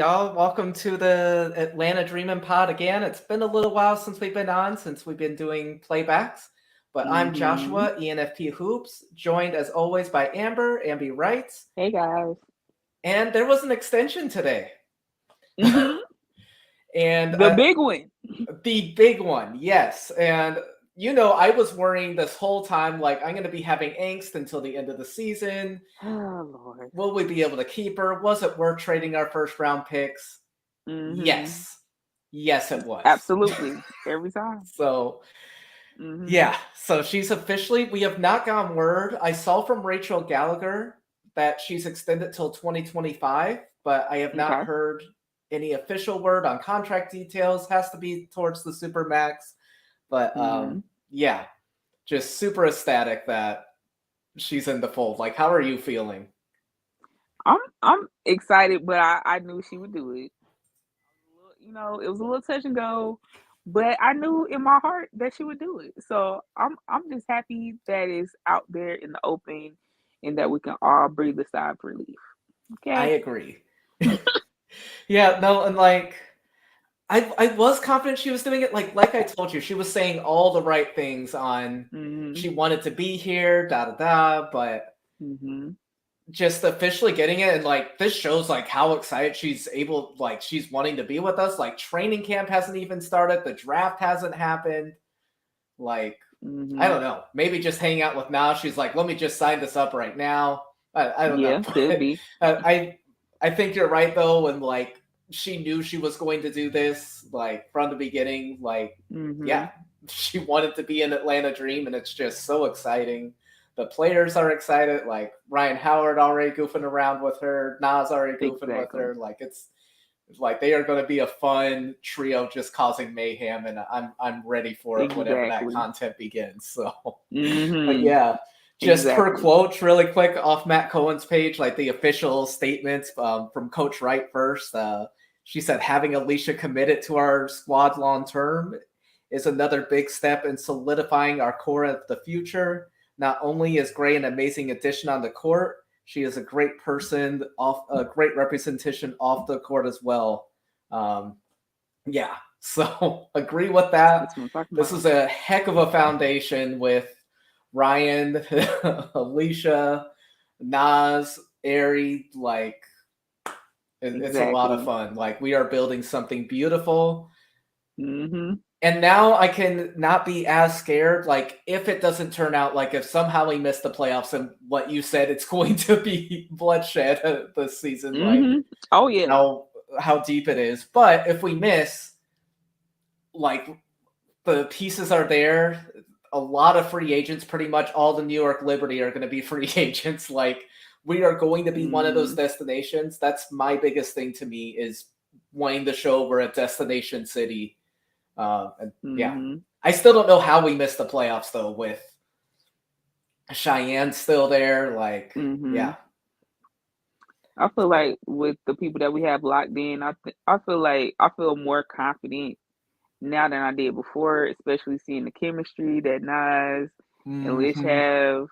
y'all. Welcome to the Atlanta Dreamin' Pod again. It's been a little while since we've been on, since we've been doing playbacks. But I'm hmm Joshua, ENFP Hoops, joined as always by Amber, Amby Wrights. Hey guys. And there was an extension today. hmm And The big one. the big one, yes. And, I was worrying this whole time, like, I'm going to be having angst until the end of the season. Oh Lord. Will we be able to keep her? Was it worth trading our first round picks? hmm Yes. Yes, it was. Absolutely. Every time. So, hmm yeah. So she's officially, we have not gotten word. I saw from Rachel Gallagher that she's extended till 2025, but I have not Okay. heard any official word on contract details. Has to be towards the Supermax. But hmm yeah, just super ecstatic that she's in the fold. Like, how are you feeling? I'm excited, but I knew she would do it. It was a little touch and go, but I knew in my heart that she would do it. So I'm just happy that it's out there in the open and that we can all breathe a sigh of relief. I Okay. agree. Yeah, no, and like I was confident she was doing it. Like I told you, she was saying all the right things on hmm she wanted to be here, da da da, but hmm just officially getting it and like this shows like how excited she's able like she's wanting to be with us. Like training camp hasn't even started, the draft hasn't happened. Like I hmm don't know. Maybe just hanging out with Nas, she's like, let me just sign this up right now. I don't know. Yeah, could be. I think you're right though, when like she knew she was going to do this, like from the beginning, like hmm yeah, she wanted to be an Atlanta Dream, and it's just so exciting. The players are excited, like Ryan Howard already goofing around with her, Nas already goofing with Exactly. her. Like it's like they are going to be a fun trio, just causing mayhem, and I'm ready for it whenever that Exactly. content begins. So, but hmm yeah, just her Exactly. quotes really quick off Matt Cohen's page, like the official statements from Coach Wright first. She said, having Allisha committed to our squad long term is another big step in solidifying our core of the future. Not only is Gray an amazing addition on the court, she is a great person, off a great representation off the court as well. Um, yeah, so agree with that. That's what I'm talking This about. is a heck of a foundation with Ryan, Allisha, Nas, Ari. Like it's a lot of Exactly. fun. Like we are building something beautiful. hmm And now I can not be as scared. Like if it doesn't turn out, like if somehow we miss the playoffs and what you said, it's going to be bloodshed this season. Like hmm Oh yeah. how how deep it is. But if we miss, like the pieces are there. A lot of free agents, pretty much all the New York Liberty are going to be free agents. Like we are going to be one of those hmm destinations. That's my biggest thing to me is wanting to show we're a destination city. And yeah, hmm I still don't know how we missed the playoffs though. With Cheyenne still there, like hmm yeah, I feel like with the people that we have locked in, I feel like I feel more confident now than I did before, especially seeing the chemistry that Nas and Lish mm-hmm. have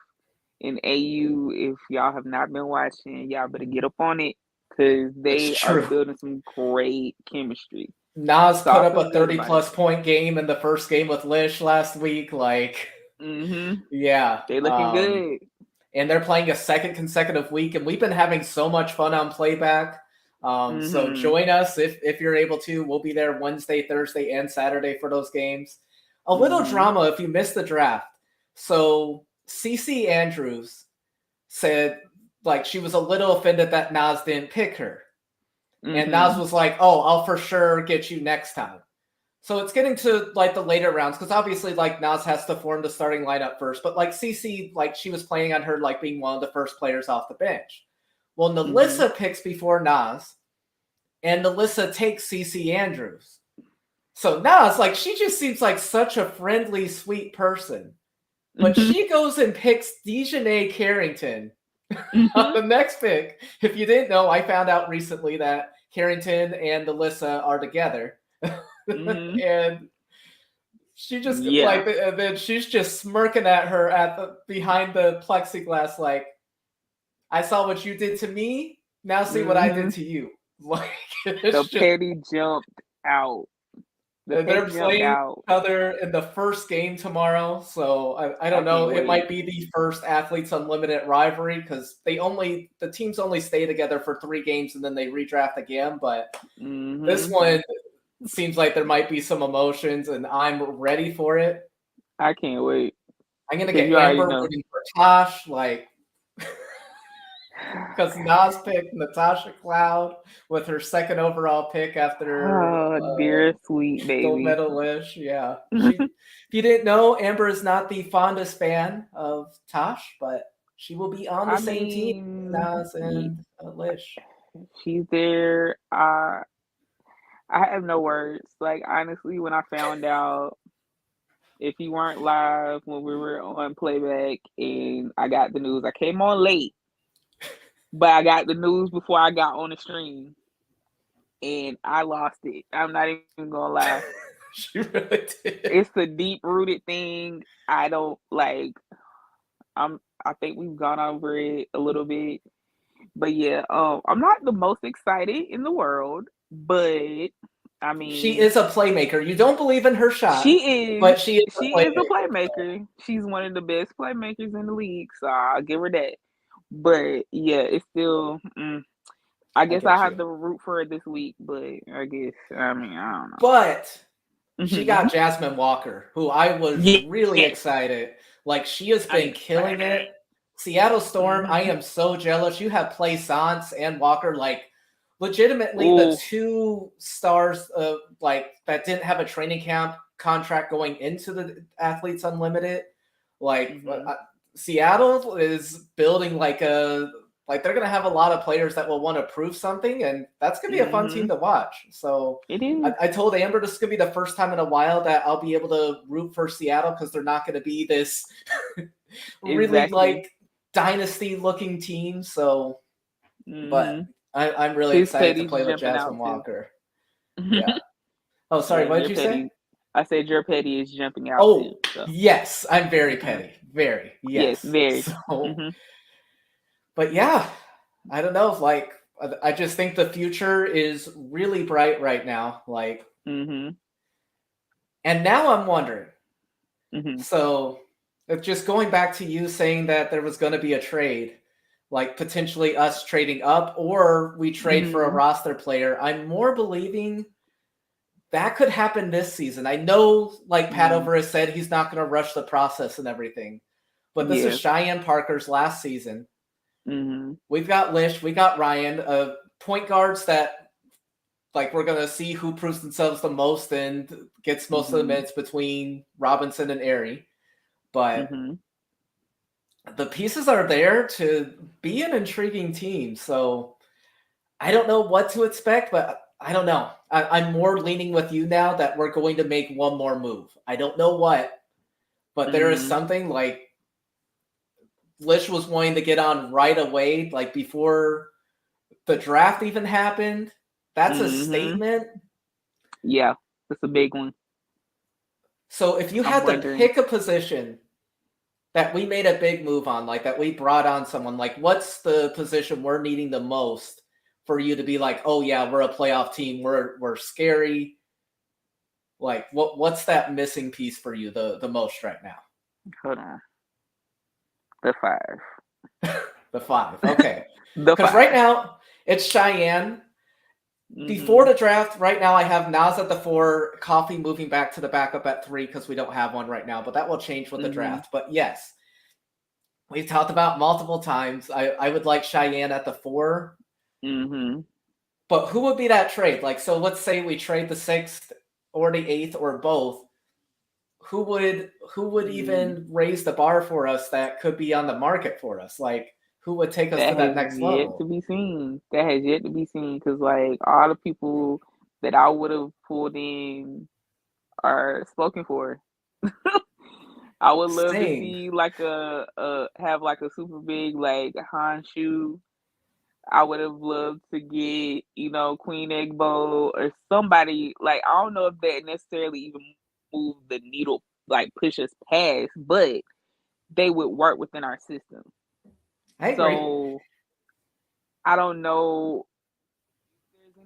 in AU. If y'all have not been watching, y'all better get up on it because It's they are true. building some great chemistry. Nas So put I up feel a good 30 about it. plus point game in the first game with Lish last week. Like hmm yeah, They looking good. and they're playing a second consecutive week, and we've been having so much fun on playback. So hmm join us if you're able to. We'll be there Wednesday, Thursday, and Saturday for those games. A little hmm drama if you missed the draft. So CC Andrews said like she was a little offended that Nas didn't pick her, and Nas hmm was like, "Oh, I'll for sure get you next time." So it's getting to like the later rounds because obviously like Nas has to form the starting lineup first, but like CC, like she was planning on her like being one of the first players off the bench. Well, hmm Nalissa picks before Nas, and Nalissa takes CC Andrews. So Nas, like she just seems like such a friendly, sweet person, but hmm she goes and picks Dejanay Carrington on hmm the next pick. If you didn't know, I found out recently that Carrington and Nalissa are together. hmm And she just Yeah. like, and then she's just smirking at her at the behind the plexiglass, like, I saw what you did to me. Now see what I did hmm to you. Like The it's just petty jumped out. The they're petty jumped playing each out. other in the first game tomorrow, so I I don't know. can't It might wait. be the first Athletes Unlimited rivalry because the teams only stay together for 3 games and then they redraft again. But this Hmm. one seems like there might be some emotions, and I'm ready for it. I can't wait. I'm gonna Because get you already Amber know. rooting for Tosh, like because Nas picked Natasha Cloud with her second overall pick after Oh, dear sweet gold baby. medal Lish. Yeah, if you didn't know, Amber is not the fondest fan of Tosh, but she will be on the I same team as mean, Nas and Lish. she's there. I have no words. Like, honestly, when I found out, if you weren't live when we were on playback and I got the news, I came on late, but I got the news before I got on the stream and I lost it. I'm not even gonna lie. She really did. It's a deep rooted thing. I don't like. I think we've gone over it a little bit, but yeah. I'm not the most excited in the world, but I She mean, is a playmaker. You don't believe in her shot, she is. but she is a She is a playmaker. playmaker. She's one of the best playmakers in the league, so I'll give her that. But yeah, it's still. I I guess I get have you. to root for her this week, but I guess I mean I don't But know. she got Jasmine Walker, who I was really Yes, excited. Like she has I'm been killing excited. it. Seattle Storm, I Hmm. am so jealous. You have Plaisance and Walker, like legitimately the Oh. two stars of like that didn't have a training camp contract going into the Athletes Unlimited. Like Hmm. Seattle is building like they're gonna have a lot of players that will want to prove something, and that's gonna be a fun team Hmm. to watch. So It is. I told Amber this could be the first time in a while that I'll be able to root for Seattle because they're not going to be this really Exactly. like dynasty looking team. So, but Hmm. I'm really His excited to petty's play with jumping Jasmine out too. Walker. Yeah. Oh, sorry. And What did your you say? petty. I said your petty is jumping out too. Oh, So yes. I'm very mhm. petty. Very. Yes, Yes. very. So, Hmm. but yeah, I don't know. Like, I just think the future is really bright right now. Like, Hmm. and now I'm wondering. Hmm. So, just going back to you saying that there was going to be a trade, like potentially us trading up or we trade for a Hmm. roster player, I'm more believing that could happen this season. I know, like Pat Hmm. Over has said, he's not going to rush the process and everything, but this is Yeah. Cheyenne Parker's last season. Hmm. We've got Lish, we got Ryan, point guards that like we're going to see who proves themselves the most and gets most of the Hmm. minutes between Robinson and Airy. But Hmm. the pieces are there to be an intriguing team. So I don't know what to expect, but I don't know. I'm more leaning with you now that we're going to make one more move. I don't know what, but there is Hmm. something like Lish was wanting to get on right away, like before the draft even happened. That's a Hmm. statement. Yeah, that's a big one. So if you I'm had to wondering. pick a position that we made a big move on, like that we brought on someone, like what's the position we're needing the most for you to be like, oh yeah, we're a playoff team, we're scary. Like what's that missing piece for you the most right now? Hold on. The five. The five. Okay. The Because right five. now it's Cheyenne. Before Hmm. the draft, right now I have Nas at the 4, Coffee moving back to the backup at 3 because we don't have one right now, but that will change with the Hmm. draft. But yes, we've talked about multiple times. I would like Cheyenne at the 4. Hmm. But who would be that trade? Like, so let's say we trade the 6th or the 8th or both. Who would Mm. even raise the bar for us that could be on the market for us? Like, who would take us to That that has next yet to level? be seen. That has yet to be seen because, like, all the people that I would have pulled in are spoken for. I would love to Same. see like a have like a super big like Han Shu. I would have loved to get, Queen Egbo or somebody like I don't know if that necessarily even move the needle, like push us past, but they would work within our system. I agree. So I don't know.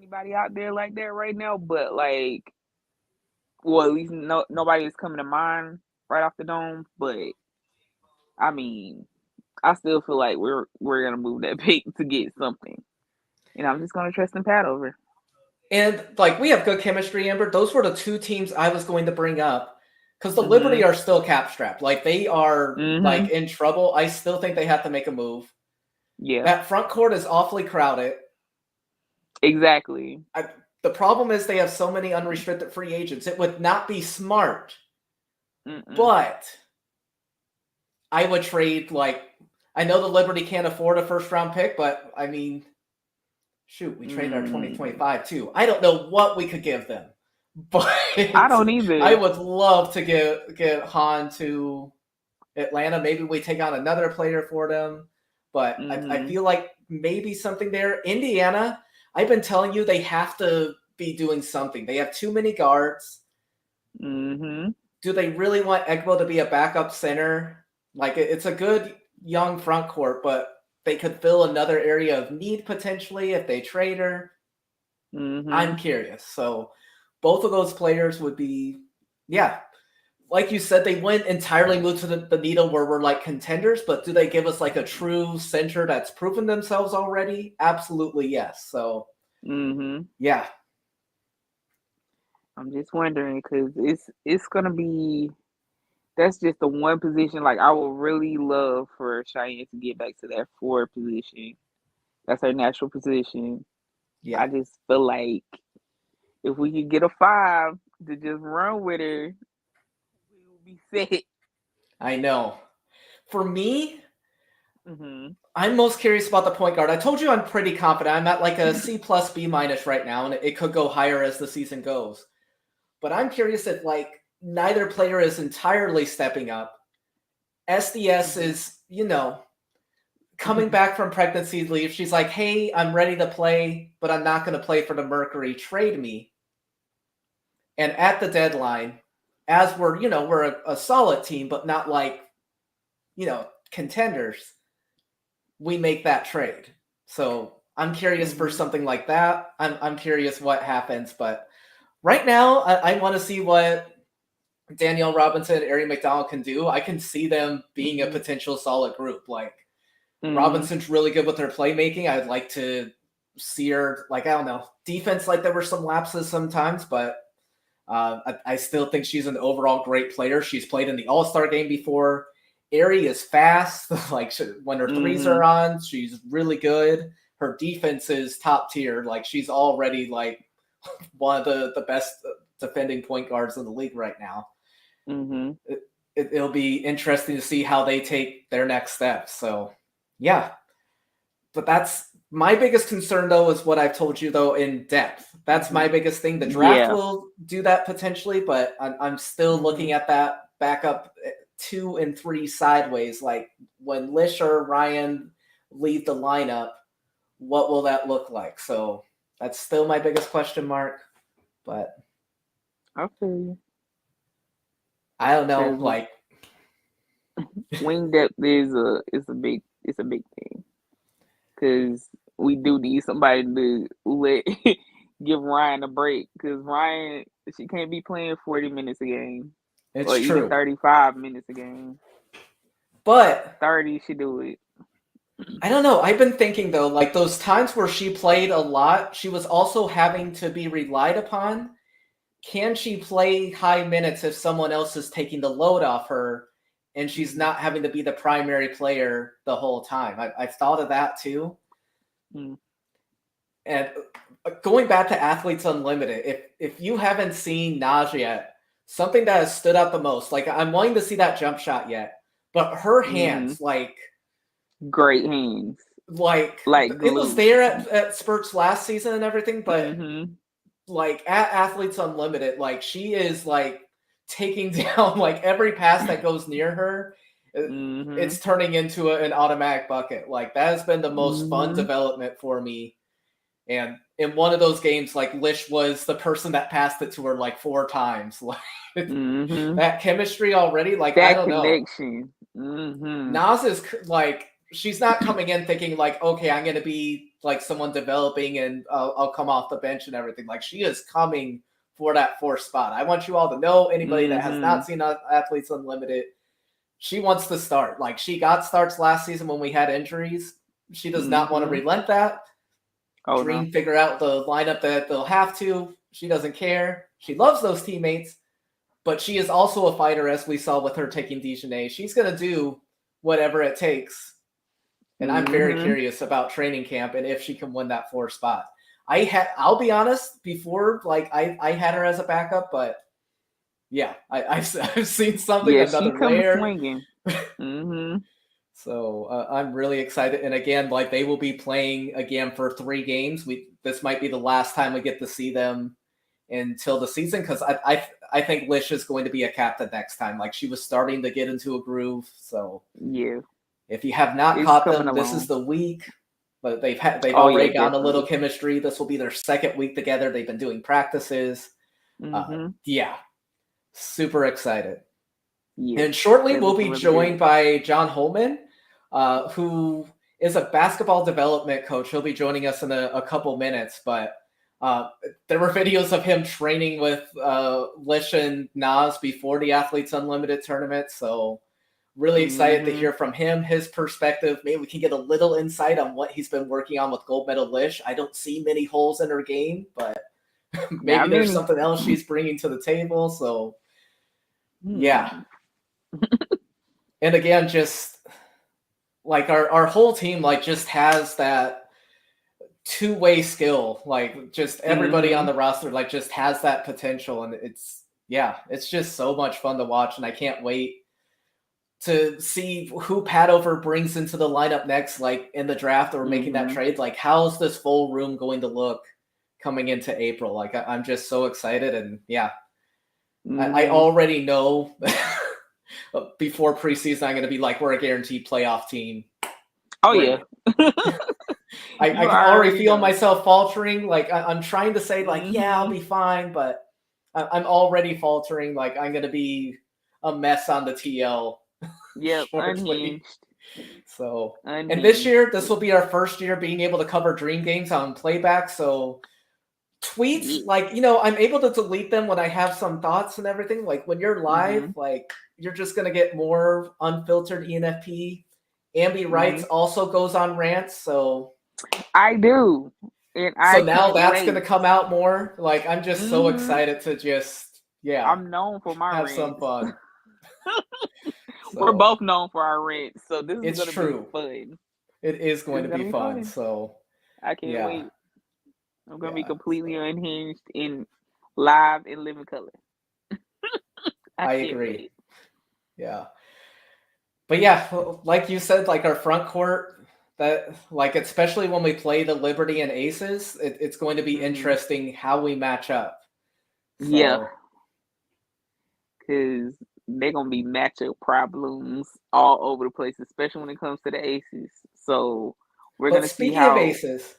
anybody out there like that right now, but like, well, at least nobody is coming to mind right off the dome. But I mean, I still feel like we're gonna move that pick to get something, and I'm just gonna trust in Pat over. And like we have good chemistry, Amber. Those were the two teams I was going to bring up because the Liberty are still cap strapped. Like they are like in trouble. I still think they have to make a move. Yeah, that front court is awfully crowded. Exactly. The problem is they have so many unrestricted free agents. It would not be smart, but I would trade like I know the Liberty can't afford a first round pick, but I mean. Shoot, we traded our 2025 too. I don't know what we could give them, but I don't either. I would love to get Han to Atlanta. Maybe we take on another player for them, but I feel like maybe something there. Indiana, I've been telling you they have to be doing something. They have too many guards. Do they really want Egbo to be a backup center? Like it's a good young front court, but they could fill another area of need potentially if they trade her. I'm curious. So both of those players would be, like you said, they wouldn't entirely move to the needle where we're like contenders, but do they give us like a true center that's proven themselves already? Absolutely, yes. So, yeah. I'm just wondering because it's going to be that's just the one position. Like, I would really love for Cheyenne to get back to that 4 position. That's her natural position. Yeah. I just feel like if we could get a 5 to just run with her, we will be set. I know. For me, I'm most curious about the point guard. I told you I'm pretty confident. I'm at like a C+, B- right now, and it could go higher as the season goes. But I'm curious if like neither player is entirely stepping up. SDS is, coming back from pregnancy leave. She's like, hey, I'm ready to play, but I'm not going to play for the Mercury. Trade me. And at the deadline, as we're a solid team, but not like, contenders, we make that trade. So I'm curious for something like that. I'm curious what happens, but right now I want to see what Danielle Robinson and Ari McDonald can do. I can see them being a potential solid group. Like Robinson's really good with her playmaking. I'd like to see her, like, I don't know, defense, like there were some lapses sometimes, but I still think she's an overall great player. She's played in the All-Star game before. Ari is fast. Like when her threes are on, she's really good. Her defense is top tier. Like she's already like one of the best defending point guards in the league right now. It'll be interesting to see how they take their next steps. So, yeah. But that's my biggest concern, though, is what I've told you, though, in depth. That's my biggest thing. The draft will do that potentially, but I'm still looking at that backup 2 and 3 sideways. Like when Lish or Ryan leave the lineup, what will that look like? So that's still my biggest question mark. But okay, I don't know. Like wing depth is a big thing because we do need somebody to give Ryan a break because Ryan, she can't be playing 40 minutes a game. It's or true. Even 35 minutes a game. But 30 should do it. I don't know. I've been thinking, though, like those times where she played a lot, she was also having to be relied upon. Can she play high minutes if someone else is taking the load off her and she's not having to be the primary player the whole time? I've thought of that, too. And going back to Athletes Unlimited, if you haven't seen Naj yet, something that has stood out the most, like I'm wanting to see that jump shot yet, but her hands, like great hands, like it was there at Spurts last season and everything, but like at Athletes Unlimited, like she is like taking down like every pass that goes near her. It's turning into an automatic bucket. Like that has been the most fun development for me. And in one of those games, like Lish was the person that passed it to her like 4 times. Like that chemistry already, like that I don't connection. know. Nas is like she's not coming in thinking like, okay, I'm going to be like someone developing and I'll come off the bench and everything. Like she is coming for that fourth spot. I want you all to know, anybody that has not seen Athletes Unlimited, she wants to start. Like she got starts last season when we had injuries. She does not want to relent that. Figure out the lineup that they'll have to. She doesn't care. She loves those teammates, but she is also a fighter, as we saw with her taking Dijonay. She's going to do whatever it takes. And I'm very curious about training camp and if she can win that fourth spot. I'll be honest, before, like, I had her as a backup, but yeah, I've seen something, another layer. Swinging. So I'm really excited. And again, like they will be playing again for 3 games. This might be the last time we get to see them until the season, because I think Lish is going to be a captain next time. Like she was starting to get into a groove. So yeah, if you have not caught them, this is the week. But they've already gotten a little chemistry. This will be their second week together. They've been doing practices. Yeah, super excited. Yeah. And shortly we'll be joined by John Hollmon, who is a basketball development coach. He'll be joining us in a couple minutes, but there were videos of him training with Lish and Nas before the Athletes Unlimited tournament. So really excited to hear from him, his perspective. Maybe we can get a little insight on what he's been working on with gold medal Lish. I don't see many holes in her game, but maybe there's something else she's bringing to the table. So yeah. And again, just like our whole team, like just has that two-way skill. Like just everybody on the roster, like just has that potential. And it's just so much fun to watch. And I can't wait to see who Padover brings into the lineup next, like in the draft or making that trade. Like how's this full room going to look coming into April? Like I'm just so excited. And I already know before preseason, I'm going to be like, we're a guaranteed playoff team. Oh, yeah. I can already feel myself faltering. Like, I'm trying to say, like, yeah, I'll be fine. But I'm already faltering. Like, I'm going to be a mess on the TL. Yep, unhinged. So, and this year, this will be our first year being able to cover Dream Games on playback. So, tweets, like, I'm able to delete them when I have some thoughts and everything. Like when you're live, like you're just going to get more unfiltered ENFP. Ambi Wrights also goes on rants. So I do. And so now that's going to come out more. Like, I'm just so excited to just, I'm known for my have rants. some fun. We're both known for our rants. So this is going to be fun. It is going to be fun. So I can't wait. I'm going to be completely unhinged in live and living color. I agree. Wait. Yeah. But yeah, like you said, like our front court, that like especially when we play the Liberty and Aces, it's going to be interesting how we match up. So, yeah. Because they're going to be matchup problems all over the place, especially when it comes to the Aces. So we're going to see how... Speaking of Aces...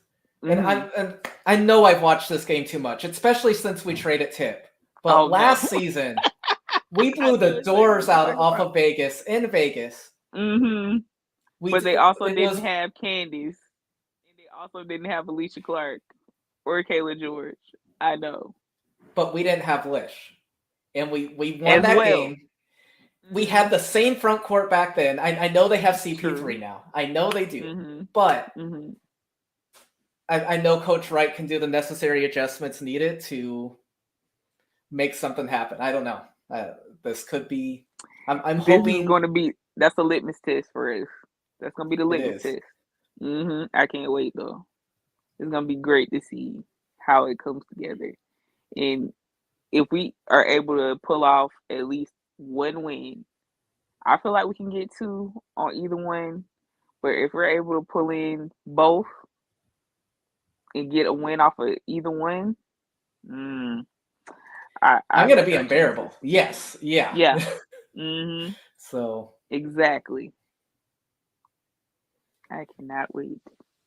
And I know I've watched this game too much, especially since we traded Tip. But last season, we blew the doors out off of Vegas in Vegas. But they also didn't have Candice. And they also didn't have Allisha Clark or Kayla George. I know. But we didn't have Lish. And we won that game. We had the same front court back then. I know they have CP3 now. I know they do. But... I know Coach Wright can do the necessary adjustments needed to make something happen. I don't know. This could be. I'm hoping this is going to be. That's a litmus test for us. That's going to be the litmus test. I can't wait though. It's going to be great to see how it comes together, and if we are able to pull off at least one win, I feel like we can get 2 on either one. But if we're able to pull in both and get a win off of either one, I'm going to be unbearable. Yes. Yeah. Yeah. So. Exactly. I cannot wait.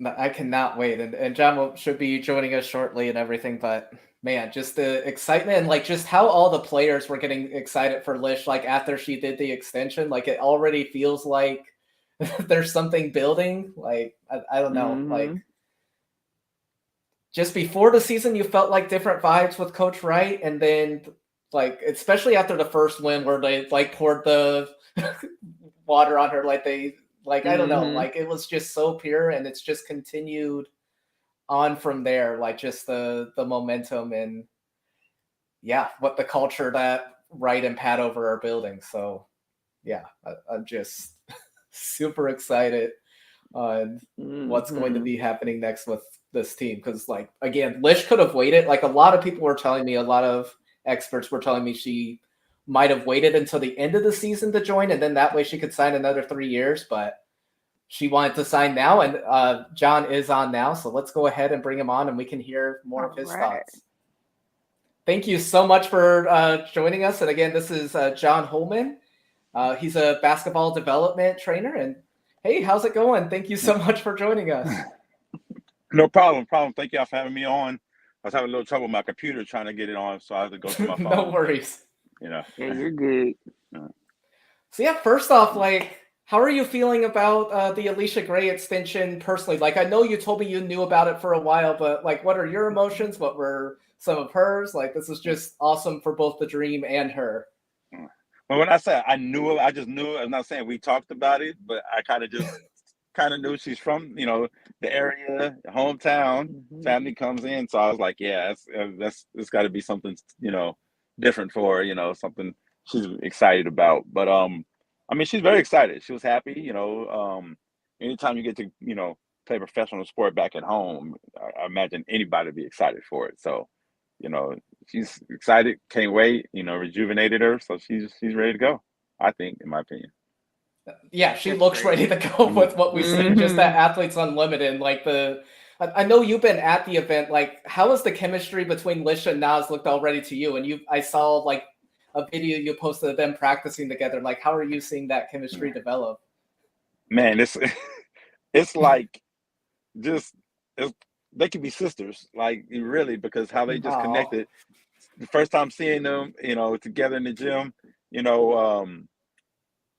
I cannot wait. And John should be joining us shortly and everything. But, man, just the excitement and, like, just how all the players were getting excited for Lish, like, after she did the extension. Like, it already feels like there's something building. Like I don't know, like Mm-hmm. just before the season, you felt like different vibes with Coach Wright, and then like especially after the first win where they like poured the water on her, like they like I don't know, Mm-hmm. like it was just so pure, and it's just continued on from there, like just the momentum and yeah, what the culture that Wright and Pat over are building. So yeah, I'm just super excited on what's going to Mm-hmm. be happening next with this team. Because, like, again, Lish could have waited. Like, a lot of people were telling me, a lot of experts were telling me she might have waited until the end of the season to join, and then that way she could sign another 3 years. But she wanted to sign now, and John is on now. So let's go ahead and bring him on, and we can hear more All of his right. thoughts. Thank you so much for joining us. And again, this is John Hollmon. He's a basketball development trainer. And hey, how's it going? Thank you so much for joining us. No problem. Thank y'all for having me on. I was having a little trouble with my computer trying to get it on, so I had to go to my No phone. worries. You know. Yeah, you're good. So yeah, first off, like, how are you feeling about the Allisha Gray extension personally? Like, I know you told me you knew about it for a while, but like, what are your emotions? What were some of hers? Like, this is just awesome for both the Dream and her. Well, when I say I knew it, I just knew it. I'm not saying we talked about it, but I kind of knew she's from, the area, hometown. Mm-hmm. Family comes in, so I was like, yeah, that's it's got to be something, different for her, something she's excited about. But I mean, she's very excited. She was happy, anytime you get to, play professional sport back at home, I imagine anybody would be excited for it. So, you know, she's excited, can't wait, rejuvenated her, so she's ready to go, I think, in my opinion. Yeah, she That's looks great. ready to go Mhm. with what we've seen. Just Mm-hmm. that Athletes Unlimited, like I know you've been at the event. Like, how has the chemistry between Lish and Nas looked already to you? And I saw like a video you posted of them practicing together. Like, how are you seeing that chemistry develop? Man, it's it's like just it's, they could be sisters, like really, because how they just Oh, connected. The first time seeing them, together in the gym, you know, um,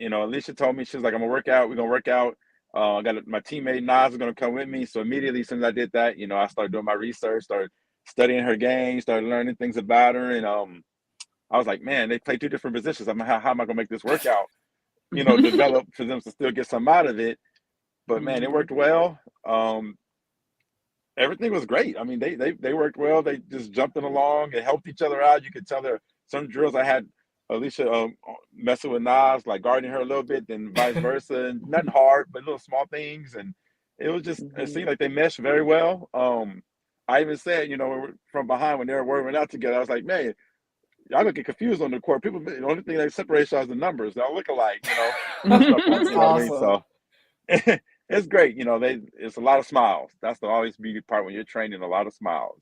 Allisha told me, she was like, "I'm gonna work out. We're gonna work out. I got my teammate Nas is gonna come with me." So immediately, as soon as I did that, I started doing my research, started studying her game, started learning things about her, and I was like, "Man, they play two different positions. How am I gonna make this workout? Develop for them to still get some out of it." But man, it Mm-hmm. worked well. Everything was great. I mean, they worked well. They just jumped in along and helped each other out. You could tell there some drills I had Allisha messing with Nas, like guarding her a little bit, then vice versa. And nothing hard, but little small things. And it Mm-hmm. seemed like they meshed very well. I even said, from behind when they were working out together, I was like, man, y'all gonna get confused on the court. The only thing that separates y'all is the numbers. They all look alike, and stuff like, that's you know what I mean? awesome. So it's great. It's a lot of smiles. That's the always be part when you're training. A lot of smiles.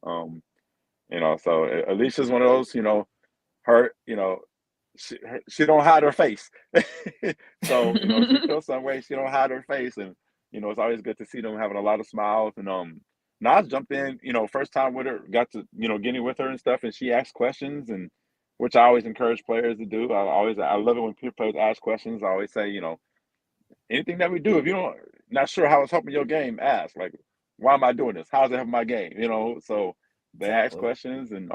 Um, So Alicia's one of those. Her. She don't hide her face. So she feels some way. She don't hide her face, and it's always good to see them having a lot of smiles. And Nas jumped in. First time with her, got to getting with her and stuff, and she asked questions, and which I always encourage players to do. I love it when players ask questions. I always say, anything that we do, if you don't not sure how it's helping your game, ask. Like, why am I doing this? How's it helping my game? So they ask Exactly. questions, and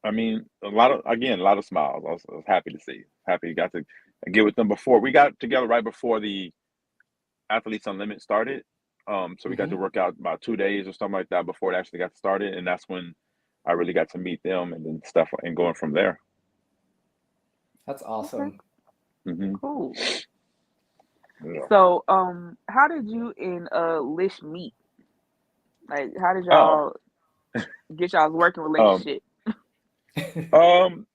I mean, a lot of smiles. I was happy to see. Happy got to get with them before we got together right before the Athletes Unlimited started. So we got to Hmm. work out about 2 days or something like that before it actually got started, and that's when I really got to meet them and then stuff and going from there. That's Okay, awesome. Hmm. cool. Yeah. So, how did you and Lish meet? Like, how did Oh. y'all get y'all's working Um. relationship? Um.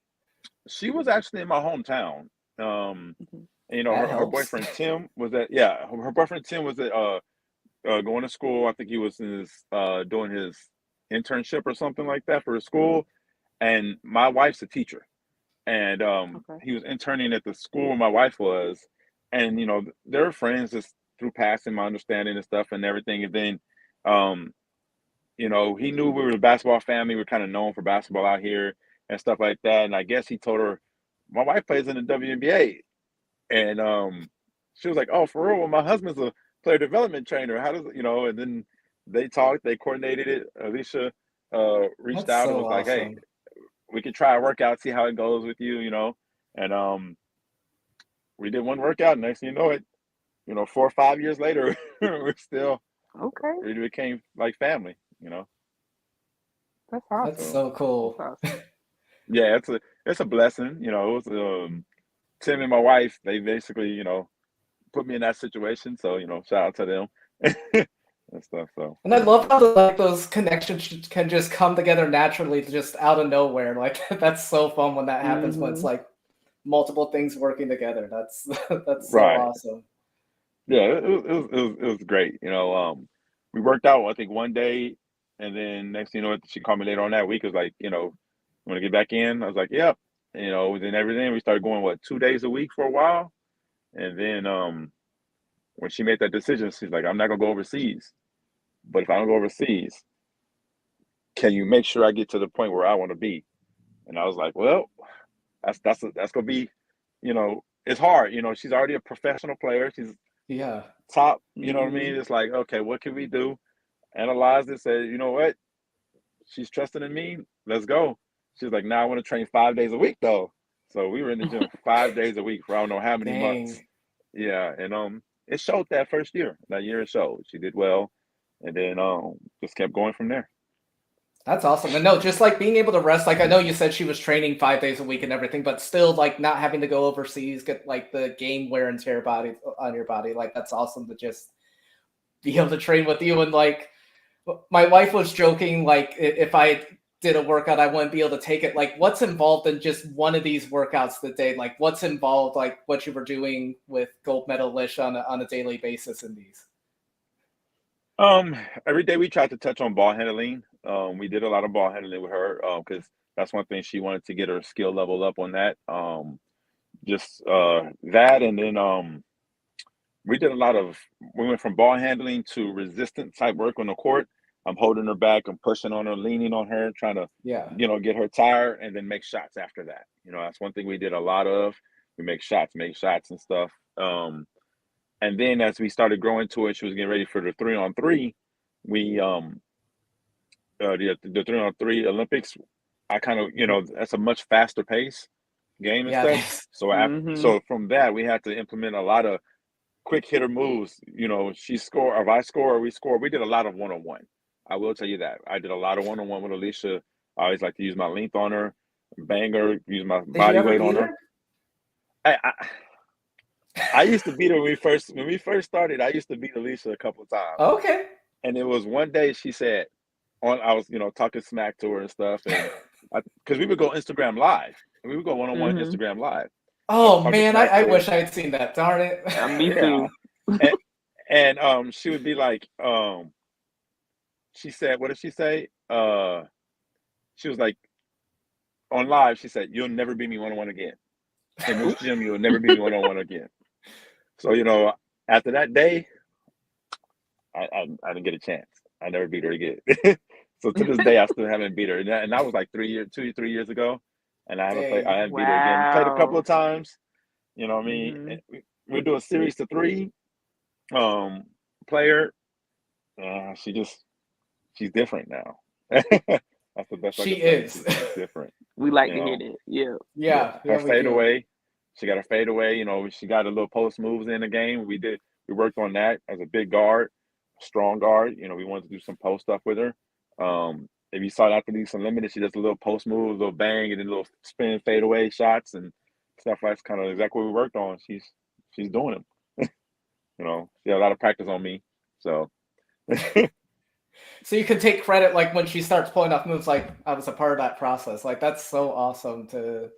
She was actually in my hometown. Um. Mhm. That Her helps. boyfriend Tim was at her boyfriend Tim was at going to school. I think he was in his doing his internship or something like that for his school. And my wife's a teacher, and Okay. he was interning at the school where my wife was, and they're friends just through passing my understanding and stuff and everything. And then um, he knew we were a basketball family. We're kind of known for basketball out here and stuff like that. And I guess he told her, my wife plays in the WNBA, and she was like, "Oh, for real? Well, my husband's a player development trainer. How does And then they talked, they coordinated it. Allisha reached That's out and so was like, "Hey, awesome. we could try a workout, see how it goes with you, And we did one workout. Next thing you know it, 4 or 5 years later, we're still Okay, we became like family. that's That's awesome. So so That's cool. awesome. yeah, it's a blessing. It was Tim and my wife. They basically put me in that situation. So shout out to them and stuff. So And I love how like those connections can just come together naturally, just out of nowhere. Like that's so fun when that happens. When it's Hmm. like multiple things working together. That's that's so right. awesome. Yeah, it was great. We worked out I think one day, and then next thing you know, she called me later on that week. Was like, want to get back in? I was like, yep. Then everything we started going 2 days a week for a while, and then when she made that decision, she's like, I'm not gonna go overseas, but if I don't go overseas, can you make sure I get to the point where I want to be? And I was like, well, that's gonna be, it's hard. She's already a professional player. She's Yeah. top. You know what I Hmm. mean? It's like, okay, what can we do? Analyzed it, said, you know what? She's trusting in me. Let's go. She's like, now I want to train 5 days a week though. So we were in the gym 5 days a week for I don't know how many months. Dang. Yeah, and it showed that first year. That year it showed. She did well, and then just kept going from there. That's awesome. And no, just like being able to rest, like I know you said she was training 5 days a week and everything, but still like not having to go overseas, get like the game wear and tear body on your body. Like that's awesome to just be able to train with you. And like my wife was joking, like if I did a workout, I wouldn't be able to take it. Like what's involved in just one of these workouts a day? Like what's involved, like what you were doing with gold medal Lish on a daily basis in these? Um, every day we tried to touch on ball handling. We did a lot of ball handling with her because that's one thing she wanted to get her skill level up on that. Just that, and then we did a lot of. We went from ball handling to resistant type work on the court. I'm holding her back, I'm pushing on her, leaning on her, trying to, Yeah. get her tired, and then make shots after that. That's one thing we did a lot of. We make shots and stuff. And then as we started growing to it, she was getting ready for the 3-on-3. We the 3-on-3 Olympics. I kind of that's a much faster pace game and Yeah, it stuff. is. So Hmm. so from that we had to implement a lot of quick hitter moves. She score, or if I score, or we score. We did a lot of one on one. I will tell you that I did a lot of one on one with Allisha. I always like to use my length on her, bang her, use my Did you body ever weight on beat her. her? I used to beat her when we first started. I used to beat Allisha a couple of times, Okay. and it was one day she said, I was talking smack to her and stuff, and because we would go Instagram live, and we would go one on one Hmm. Instagram live. I was Oh talking man, smack I to her, wish I had seen that. Darn it. Me yeah, too. and, she would be like, she said, what did she say? She was like on live. She said, "You'll never beat me one on one again in this Ooh. gym. You'll never beat me one on one again." So after that day, I didn't get a chance. I never beat her again. So to this day, I still haven't beat her, and that was like 2 3 years ago, and I Dang. haven't beat her again. Played a couple Wow. of times. You know what I mean? Hmm. We're doing series to three. Um, Player, she's different now. That's the best I She can say. is. She's different. We like You to hear know, that. Yeah. yeah, Yeah, her yeah, we do. fadeaway. She got her fadeaway. She got a little post moves in the game. We worked on that as a big guard, strong guard. We wanted to do some post stuff with her. If you saw it after these unlimited, she does a little post move, a little bang, and then little spin fadeaway shots and stuff. That's kind of exactly what we worked on. She's doing them. She had a lot of practice on me. So So you can take credit like when she starts pulling off moves, like I was a part of that process. Like that's so awesome to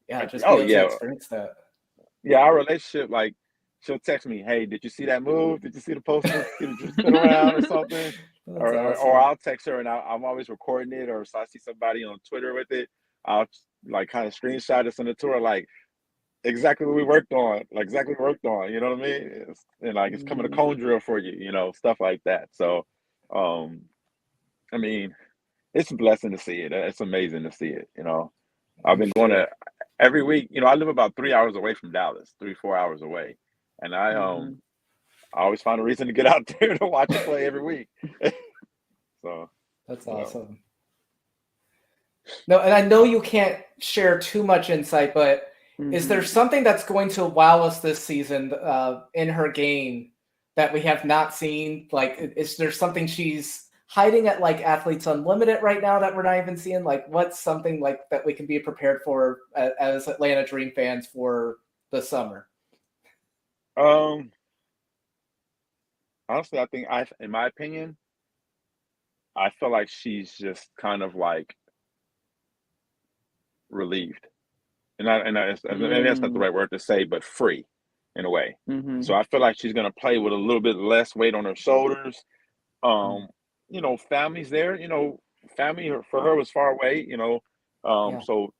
yeah, just be oh able to yeah, experience that. yeah, our relationship, like, she'll text me, "Hey, did you see that move? Did you see the post move? Did you spin around or something?" That's Or awesome. I'll text her and I'm always recording it, or so I see somebody on Twitter with it, I'll like kind of screenshot it, send it to her, like exactly what we worked on, like exactly what we worked on. You know what I mean? And like it's coming a Hmm. cone drill for you, stuff like that. So, um, I mean, it's a blessing to see it. It's amazing to see it. I've I'm been going to sure. every week. I live about 3 hours away from Dallas, 3 4 hours away. and I always find a reason to get out there to watch her play every week. So That's you know. awesome. No, and I know you can't share too much insight, but is there something that's going to wow us this season in her game that we have not seen? Like, is there something she's hiding at like Athletes Unlimited right now that we're not even seeing? Like, what's something like that we can be prepared for as Atlanta Dream fans for the summer? Honestly, I think in my opinion, I feel like she's just kind of like relieved, and maybe that's not the right word to say, but free in a way. So I feel like she's gonna play with a little bit less weight on her shoulders. You know, family's there. You know, family for her was far away. You know, so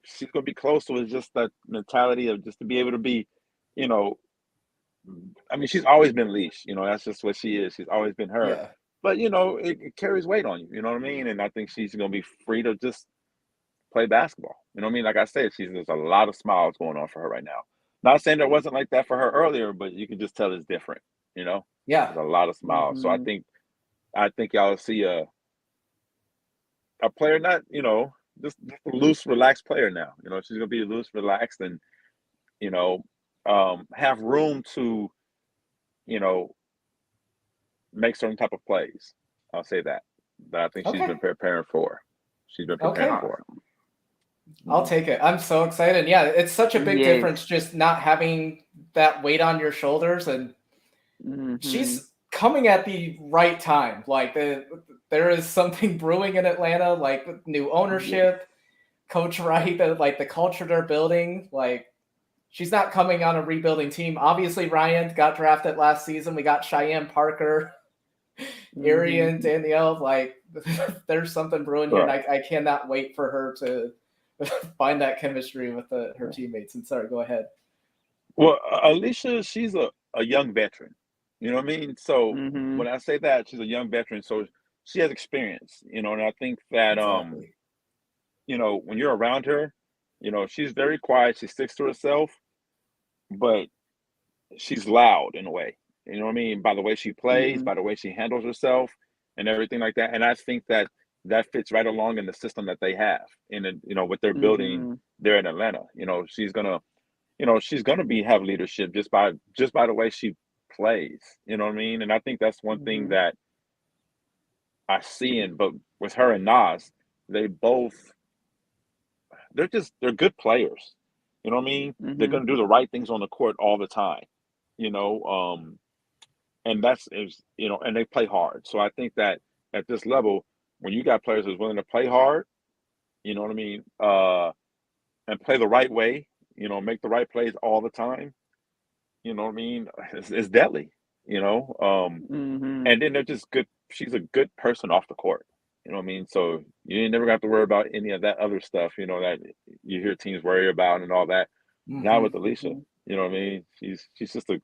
she's gonna be close to it. It's just that mentality of just to be able to be, you know, I mean, she's always been Lish. You know, that's just what she is. She's always been her. Yeah. But you know, it carries weight on you. You know what I mean? And I think she's gonna be free to just play basketball. You know what I mean? Like I said, there's a lot of smiles going on for her right now. Not saying there wasn't like that for her earlier, but you can just tell it's different. You know, Yeah. there's a lot of smiles. So I think y'all see a player, not just a loose, relaxed player now. You know, she's gonna be loose, relaxed, and you know, have room to make certain type of plays. I'll say that. That I think she's been preparing for. She's been preparing for. I'll take it. I'm so excited. Yeah, it's such a big difference just not having that weight on your shoulders, and she's coming at the right time. Like there is something brewing in Atlanta, like new ownership, Coach Wright, like the culture they're building. Like she's not coming on a rebuilding team. Obviously, Ryan got drafted last season. We got Cheyenne Parker, Arian, Danielle. Like there's something brewing here, and I cannot wait for her to find that chemistry with her teammates. And sorry, go ahead. Well, Allisha, she's a young veteran. You know what I mean? So when I say that, she's a young veteran, so she has experience. You know, and I think that you know, when you're around her, you know, she's very quiet. She sticks to herself, but she's loud in a way. You know what I mean? By the way she plays, by the way she handles herself, and everything like that. And I think that fits right along in the system that they have, what they're building there in Atlanta. You know, she's gonna have leadership just by the way she plays. You know what I mean? And I think that's one thing that I see but with her and Nas, they're good players. You know what I mean? They're gonna do the right things on the court all the time. You know, and and they play hard. So I think that at this level, when you got players who's willing to play hard, you know what I mean, and play the right way, make the right plays all the time, you know what I mean, it's deadly, and then they're just good. She's a good person off the court, you know what I mean? So you never got to worry about any of that other stuff, that you hear teams worry about and all that. Now with Allisha, you know what I mean? She's just a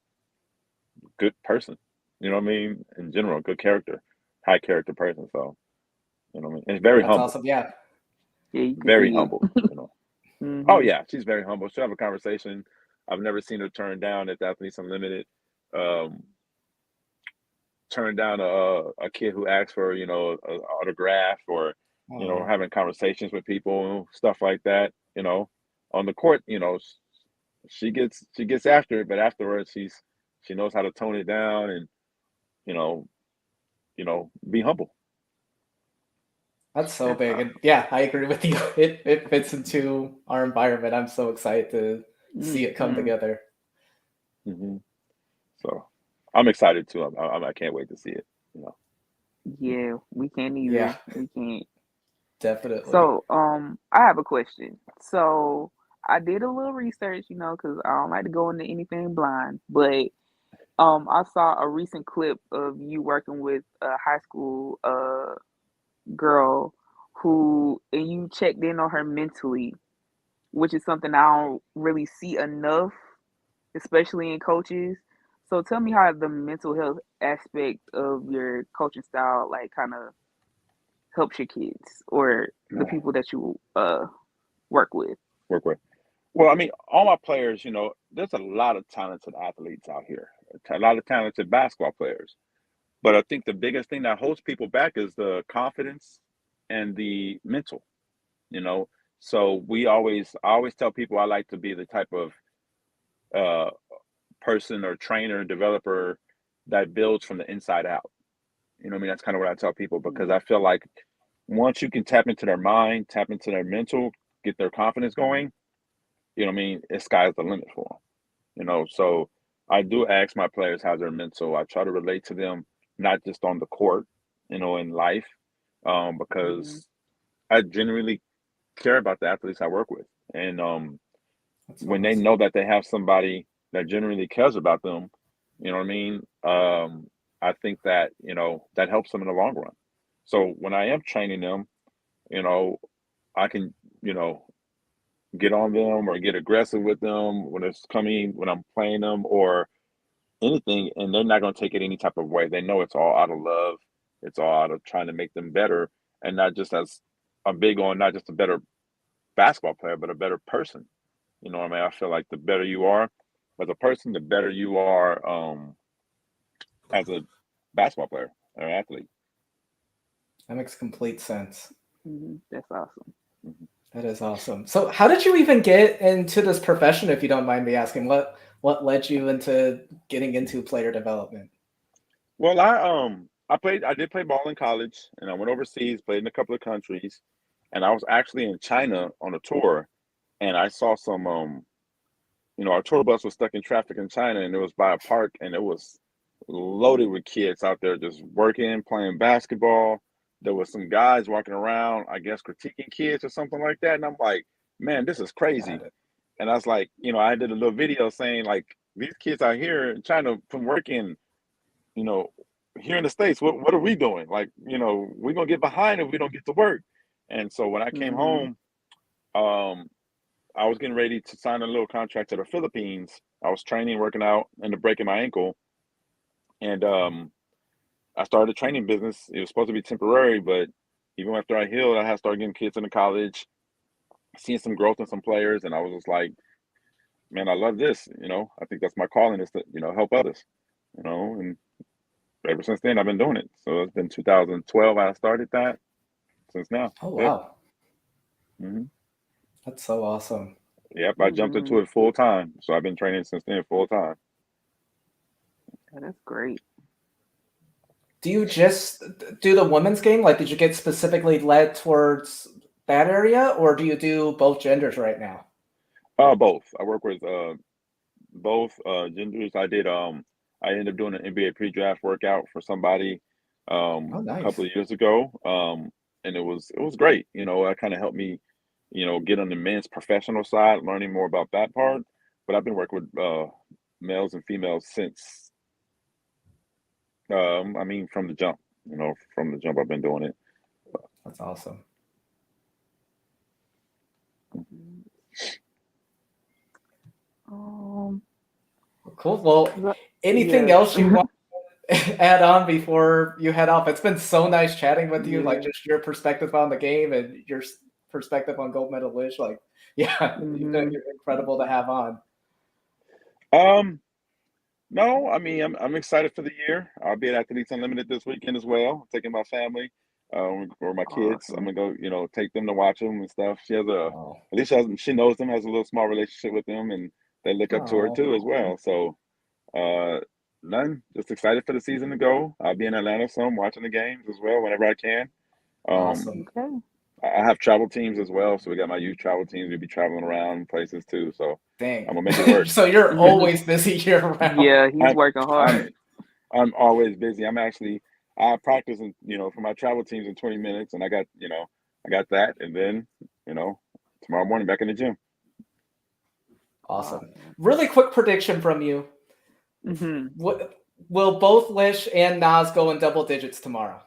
good person, you know what I mean? In general, good character, high character person. So, you know what I mean? And very humble. That's awesome. Yeah. Very humble, Oh yeah, she's very humble. She'll have a conversation. I've never seen her turn down at the Athletes Unlimited. Turn down a kid who asks for, an autograph or, having conversations with people, stuff like that, on the court, she gets after it, but afterwards she knows how to tone it down and, be humble. That's so big. And yeah, I agree with you. It fits into our environment. I'm so excited to see it come together. So I'm excited too. I can't wait to see it, Yeah, we can't either. Yeah. We can't. Definitely. So, I have a question. So I did a little research, because I don't like to go into anything blind, but I saw a recent clip of you working with a high school girl and you checked in on her mentally, which is something I don't really see enough, especially in coaches. So tell me how the mental health aspect of your coaching style, like, kind of helps your kids or the people that you work with. Well, I mean, all my players, there's a lot of talented athletes out here, a lot of talented basketball players. But I think the biggest thing that holds people back is the confidence and the mental, you know. So I always tell people I like to be the type of uh, person or trainer, developer that builds from the inside out. You know what I mean? That's kind of what I tell people because I feel like once you can tap into their mind, tap into their mental, get their confidence going, you know what I mean? It's sky's the limit for them. So I do ask my players how's their mental. I try to relate to them, not just on the court, in life, Mhm. because I genuinely care about the athletes I work with. And That's when they awesome. know that they have somebody that genuinely cares about them, you know what I mean? I think that, that helps them in the long run. So when I am training them, you know, I can, you know, get on them or get aggressive with them when I'm playing them or anything, and they're not going to take it any type of way. They know it's all out of love. It's all out of trying to make them better, and not just as I'm big on not just a better basketball player, but a better person. You know what I mean? I feel like the better you are as a person, the better you are as a basketball player or athlete. That makes complete sense. That's awesome. Mhm. That is awesome. So, how did you even get into this profession, if you don't mind me asking? What led you into getting into player development? Well, I did play ball in college, and I went overseas, played in a couple of countries, and I was actually in China on a tour, and I saw some our tour bus was stuck in traffic in China, and it was by a park, and it was loaded with kids out there just working, playing basketball. There was some guys walking around, I guess, critiquing kids or something like that, and I'm like, man, this is Got crazy. it. And I was like, I did a little video saying like these kids out here in China from working, you know, here in the States, what are we doing? Like, we're gonna get behind if we don't get to work. And so when I came Mhm. home, um, I was getting ready to sign a little contract to the Philippines. I was training, working out, and breaking my ankle. And I started a training business. It was supposed to be temporary, but even after I healed, I had to start getting kids into college, seeing some growth in some players, and I was just like, man, I love this. I think that's my calling is to, help others. And ever since then, I've been doing it. So it's been 2012 I started that since now. Oh Yep. wow, hmm that's so awesome. Yep. I jumped into Mhm. it full time. So I've been training since then full time. Yeah, that's great. Do you just do the women's game? Like, did you get specifically led towards that area, or do you do both genders right now? Both. I work with both genders. I ended up doing an NBA pre-draft workout for somebody Oh, a couple nice. of years ago. And it was great. It kind of helped me, get on the men's professional side, learning more about that part. But I've been working with males and females since I mean from the jump. From the jump I've been doing it. That's awesome. Mhm. Um, Cool. Well, anything yeah. else you want to add on before you head off? It's been so nice chatting with you, like Yeah. just your perspective on the game and your perspective on gold medal Lish. Like, yeah, Mhm. you're incredible to have on. Um, No, I mean I'm excited for the year. I'll be at Athletes Unlimited this weekend as well. Taking my family, or my kids. I'm Awesome. gonna go, take them to watch them and stuff. She has Oh, at least she knows them, has a little small relationship with them, and they look up to her oh, too as well. So, uh, none, just excited for the season to go. I'll be in Atlanta some watching the games as well whenever I can. Um, awesome. Okay. I have travel teams as well, so we got my youth travel teams. We'll be traveling around places too, so I'm Dang. gonna make it work. So you're always busy year round. Yeah, he's I'm working I'm hard. I'm always busy. I practice for my travel teams in 20 minutes and I got that and then, you know, tomorrow morning back in the gym. Awesome. Awesome. Really quick prediction from you. Mhm. What will both Lish and Nas go in double digits tomorrow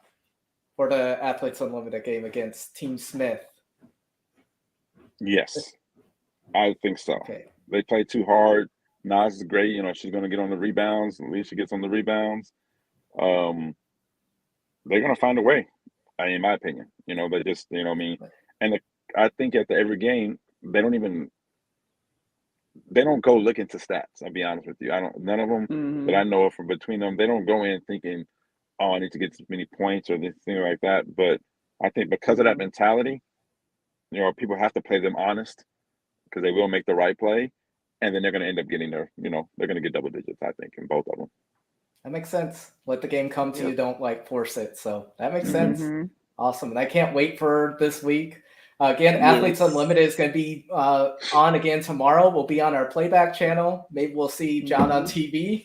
for the Athletes Unlimited game against Team Smith? Yes, I think so. Okay. They play too hard. Nas is great, she's gonna get on the rebounds. Alicia gets on the rebounds. Um, they're gonna find a way, in my opinion. They just, what I mean, and I think at every game they don't even they don't go looking to stats. I'll be honest with you. None of them that I know of from between them, they don't go in thinking, oh, I need to get this many points or this thing like that. But I think because of that mentality, people have to play them honest because they will make the right play. And then they're going to end up getting they're going to get double digits, I think, in both of them. That makes sense. Let the game come to you. Don't force it. So that makes sense. Awesome. And I can't wait for this week. Again, Athletes Unlimited is going to be on again tomorrow. We'll be on our playback channel. Maybe we'll see John on TV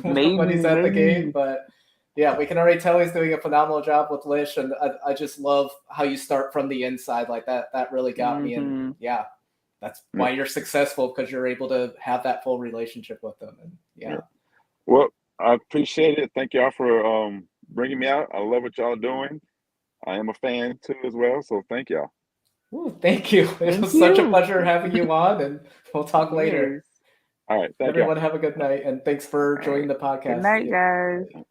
when he's at the game. But yeah, we can already tell he's doing a phenomenal job with Lish. And I just love how you start from the inside like that. That really got me. And yeah, that's why you're successful, because you're able to have that full relationship with them. And Well, I appreciate it. Thank y'all for bringing me out. I love what y'all doing. I am a fan too as well, so thank y'all. Ooh, thank you. It was such a pleasure having you on, and we'll talk later. All right, thank Everyone have a good night, and thanks for joining the podcast. Good night, guys.